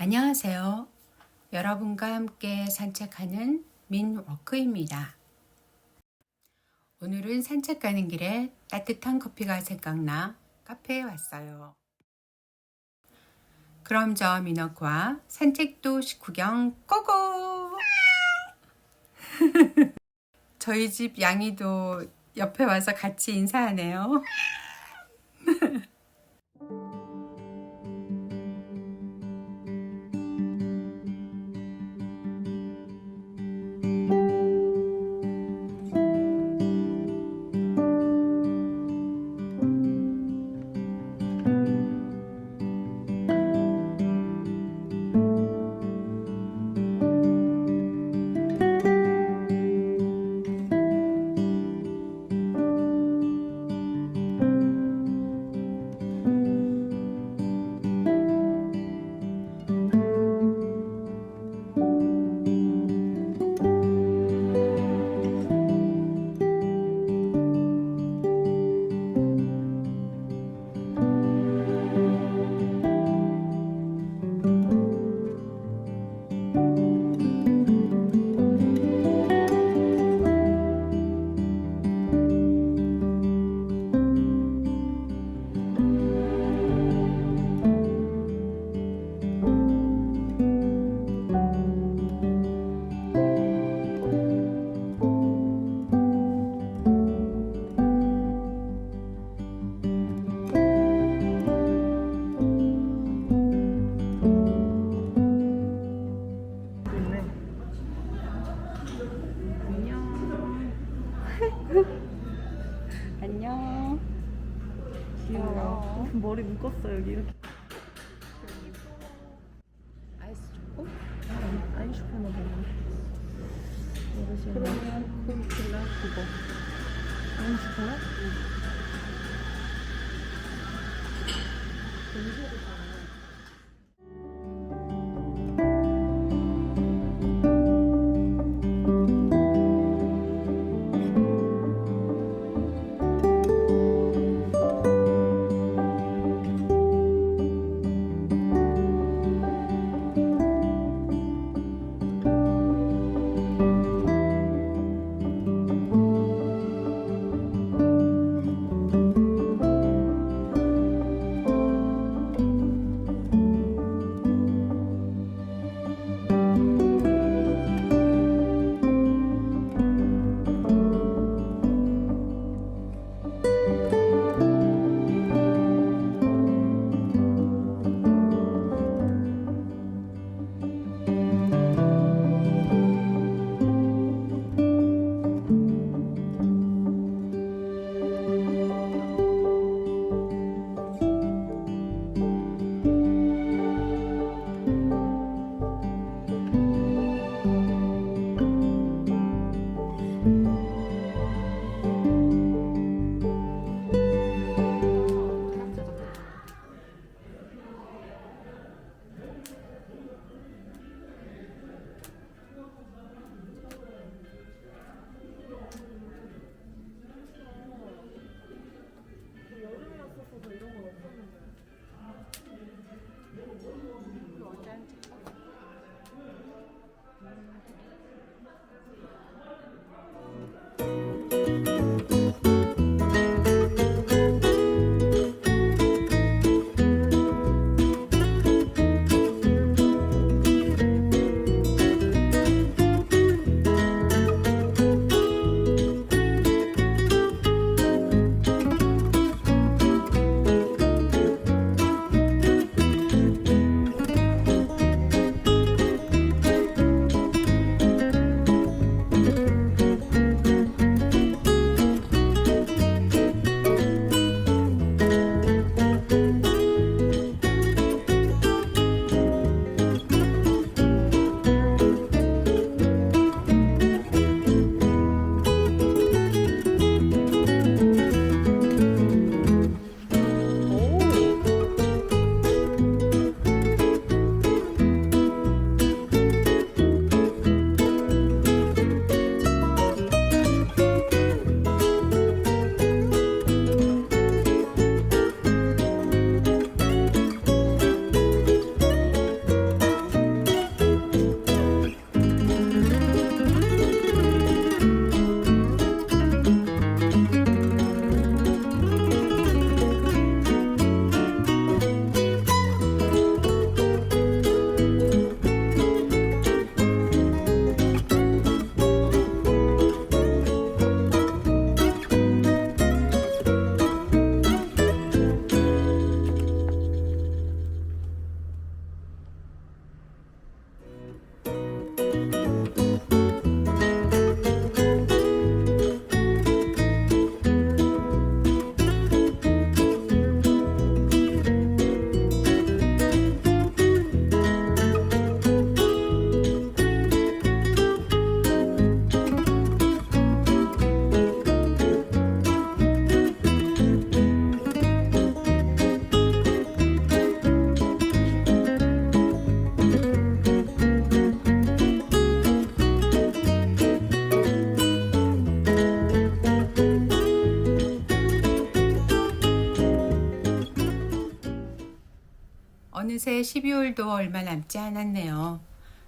안녕하세요. 여러분과 함께 산책하는 민워크입니다. 오늘은 산책 가는 길에 따뜻한 커피가 생각나 카페에 왔어요. 그럼 저 민워크와 산책도 식후경 고고! 저희 집 양이도 옆에 와서 같이 인사하네요. 안녕. 귀여워. 머리 묶었어 여기 이렇게. 아이스 초코? 아이슈크림 먹으면. 그러면 콜라 그거. 아이슈크림? 어느새 12월도 얼마 남지 않았네요.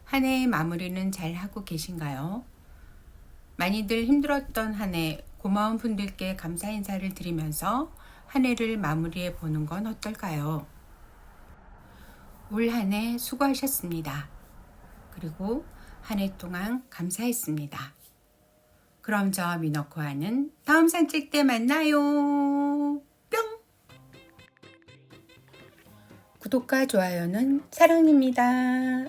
한 해의 마무리는 잘 하고 계신가요? 많이들 힘들었던 한 해 고마운 분들께 감사 인사를 드리면서 한 해를 마무리해 보는 건 어떨까요? 올 한 해 수고하셨습니다. 그리고 한 해 동안 감사했습니다. 그럼 저 미너코아는 다음 산책 때 만나요. 뿅! 구독과 좋아요는 사랑입니다.